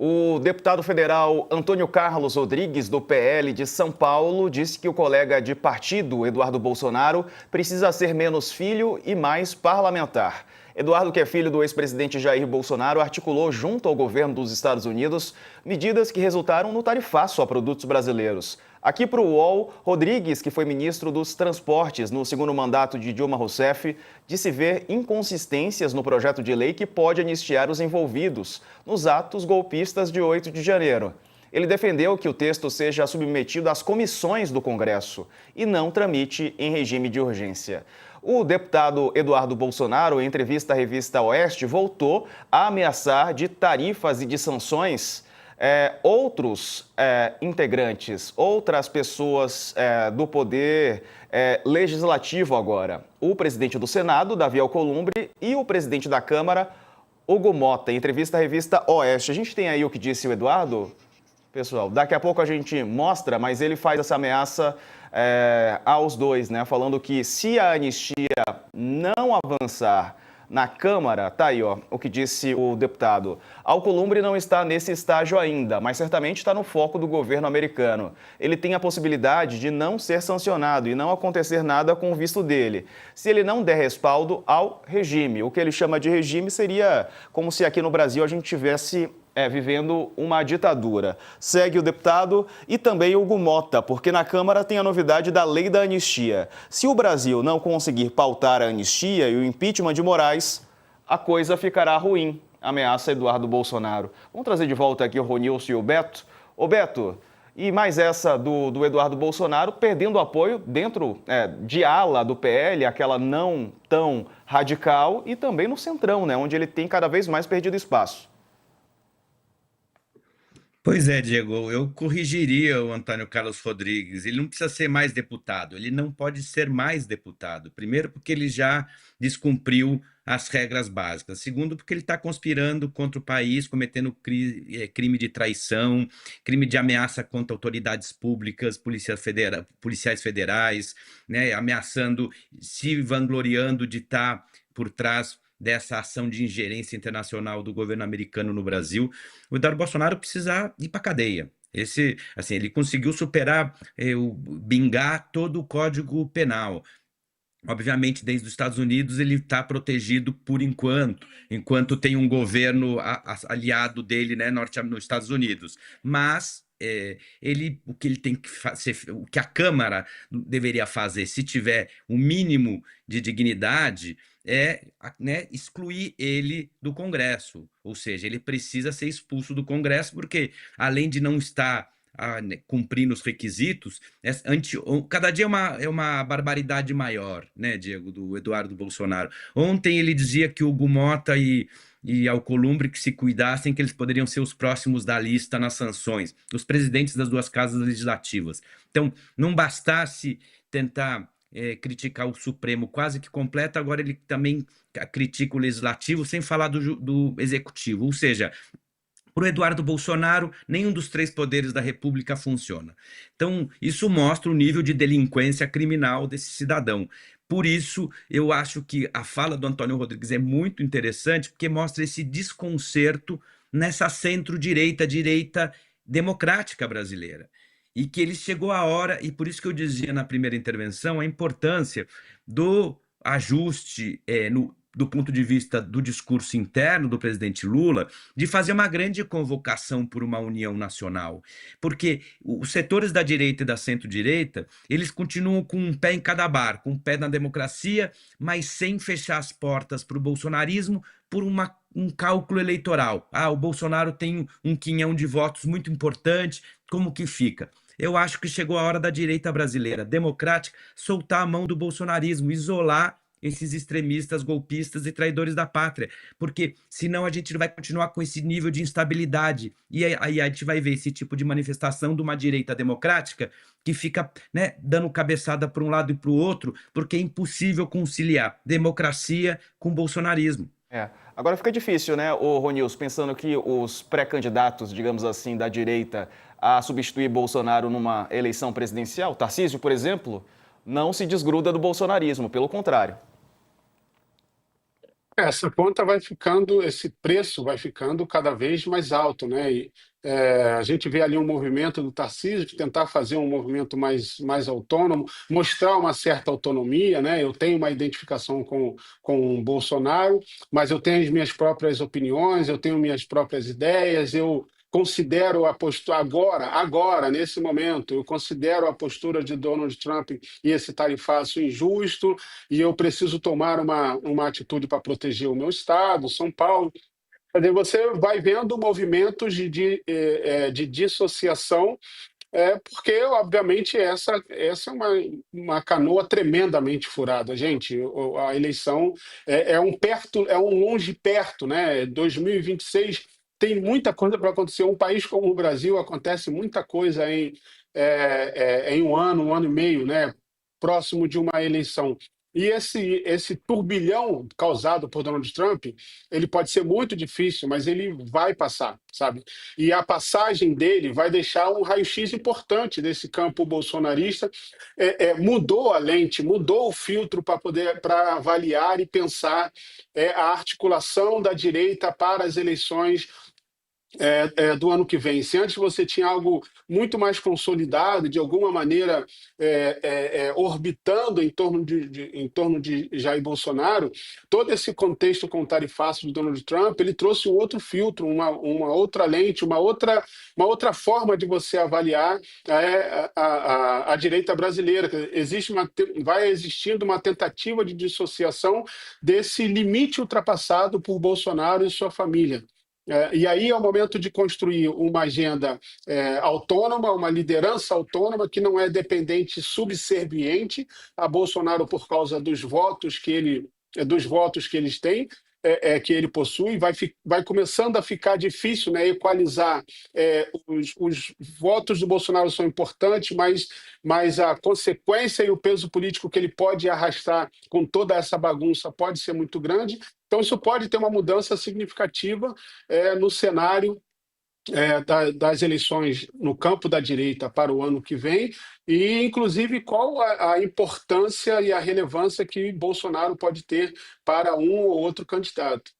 O deputado federal Antônio Carlos Rodrigues, do PL de São Paulo, disse que o colega de partido, Eduardo Bolsonaro, precisa ser menos filho e mais parlamentar. Eduardo, que é filho do ex-presidente Jair Bolsonaro, articulou junto ao governo dos Estados Unidos medidas que resultaram no tarifaço a produtos brasileiros. Aqui para o UOL, Rodrigues, que foi ministro dos Transportes no segundo mandato de Dilma Rousseff, disse ver inconsistências no projeto de lei que pode anistiar os envolvidos nos atos golpistas de 8 de janeiro. Ele defendeu que o texto seja submetido às comissões do Congresso e não tramite em regime de urgência. O deputado Eduardo Bolsonaro, em entrevista à revista Oeste, voltou a ameaçar de tarifas e de sanções outros integrantes, outras pessoas do poder legislativo agora. O presidente do Senado, Davi Alcolumbre, e o presidente da Câmara, Hugo Mota. Em entrevista à revista Oeste. A gente tem aí o que disse o Eduardo? Pessoal, daqui a pouco a gente mostra, mas ele faz essa ameaça aos dois, né? Falando que se a anistia não avançar na Câmara, tá aí, ó, o que disse o deputado. Alcolumbre não está nesse estágio ainda, mas certamente está no foco do governo americano. Ele tem a possibilidade de não ser sancionado e não acontecer nada com o visto dele, se ele não der respaldo ao regime. O que ele chama de regime seria como se aqui no Brasil a gente tivesse vivendo uma ditadura. Segue o deputado e também o Hugo Mota, porque na Câmara tem a novidade da lei da anistia. Se o Brasil não conseguir pautar a anistia e o impeachment de Moraes, a coisa ficará ruim, ameaça Eduardo Bolsonaro. Vamos trazer de volta aqui o Ronilson e o Beto. Ô Beto, e mais essa do Eduardo Bolsonaro perdendo apoio dentro de ala do PL, aquela não tão radical, e também no centrão, né, onde ele tem cada vez mais perdido espaço. Pois é, Diego, eu corrigiria o Antônio Carlos Rodrigues. Ele não precisa ser mais deputado, ele não pode ser mais deputado. Primeiro, porque ele já descumpriu as regras básicas. Segundo, porque ele está conspirando contra o país, cometendo crime de traição, crime de ameaça contra autoridades públicas, policiais federais, né, ameaçando, se vangloriando de estar por trás dessa ação de ingerência internacional do governo americano no Brasil. O Eduardo Bolsonaro precisa ir para a cadeia. Ele conseguiu superar, bingar todo o Código Penal. Obviamente, desde os Estados Unidos, ele está protegido por enquanto tem um governo aliado dele, né, nos Estados Unidos. Mas o que ele tem que fazer, o que a Câmara deveria fazer, se tiver o mínimo de dignidade, né, excluir ele do Congresso. Ou seja, ele precisa ser expulso do Congresso, porque além de não estar cumprindo os requisitos, cada dia é uma barbaridade maior, né, Diego, do Eduardo Bolsonaro. Ontem ele dizia que o Hugo Mota e Alcolumbre que se cuidassem, que eles poderiam ser os próximos da lista nas sanções, os presidentes das duas casas legislativas. Então, não bastasse tentar criticar o Supremo quase que completo, agora ele também critica o Legislativo, sem falar do Executivo. Ou seja, para o Eduardo Bolsonaro, nenhum dos três poderes da República funciona. Então, isso mostra o nível de delinquência criminal desse cidadão. Por isso, eu acho que a fala do Antônio Rodrigues é muito interessante, porque mostra esse desconcerto nessa centro-direita, direita democrática brasileira. E que ele chegou a hora, e por isso que eu dizia na primeira intervenção, a importância do ajuste do ponto de vista do discurso interno do presidente Lula, de fazer uma grande convocação por uma união nacional. Porque os setores da direita e da centro-direita, eles continuam com um pé em cada bar, com um pé na democracia, mas sem fechar as portas para o bolsonarismo por um cálculo eleitoral. O Bolsonaro tem um quinhão de votos muito importante, como que fica? Eu acho que chegou a hora da direita brasileira, democrática, soltar a mão do bolsonarismo, isolar esses extremistas, golpistas e traidores da pátria, porque senão a gente vai continuar com esse nível de instabilidade, e aí a gente vai ver esse tipo de manifestação de uma direita democrática que fica, né, dando cabeçada para um lado e para o outro, porque é impossível conciliar democracia com bolsonarismo. Agora fica difícil, né, Ronilson, pensando que os pré-candidatos, digamos assim, da direita a substituir Bolsonaro numa eleição presidencial, Tarcísio, por exemplo, não se desgruda do bolsonarismo, pelo contrário. Essa conta vai ficando, esse preço vai ficando cada vez mais alto, né? A gente vê ali um movimento do Tarcísio de tentar fazer um movimento mais autônomo, mostrar uma certa autonomia, né? Eu tenho uma identificação com o Bolsonaro, mas eu tenho as minhas próprias opiniões, eu tenho minhas próprias ideias, eu considero a postura agora, nesse momento, eu considero a postura de Donald Trump e esse tarifaço injusto, e eu preciso tomar uma atitude para proteger o meu estado, São Paulo. Quer dizer, você vai vendo movimentos de dissociação, porque, obviamente, essa é uma canoa tremendamente furada. Gente, a eleição é um longe perto, né? 2026 tem muita coisa para acontecer. Um país como o Brasil acontece muita coisa em um ano e meio, né? Próximo de uma eleição. E esse turbilhão causado por Donald Trump, ele pode ser muito difícil, mas ele vai passar, sabe? E a passagem dele vai deixar um raio-x importante desse campo bolsonarista. Mudou a lente, mudou o filtro para avaliar e pensar a articulação da direita para as eleições do ano que vem. Se antes você tinha algo muito mais consolidado, de alguma maneira orbitando em torno de Jair Bolsonaro, todo esse contexto com o tarifaço de Donald Trump, ele trouxe um outro filtro, uma outra lente, uma outra forma de você avaliar a direita brasileira. Vai existindo uma tentativa de dissociação desse limite ultrapassado por Bolsonaro e sua família. E aí é o momento de construir uma agenda autônoma, uma liderança autônoma que não é dependente, subserviente a Bolsonaro por causa dos votos que eles têm, que ele possui. Vai começando a ficar difícil, né, equalizar. Os votos do Bolsonaro são importantes, mas a consequência e o peso político que ele pode arrastar com toda essa bagunça pode ser muito grande. Então, isso pode ter uma mudança significativa no cenário das eleições no campo da direita para o ano que vem, e, inclusive, qual a importância e a relevância que Bolsonaro pode ter para um ou outro candidato.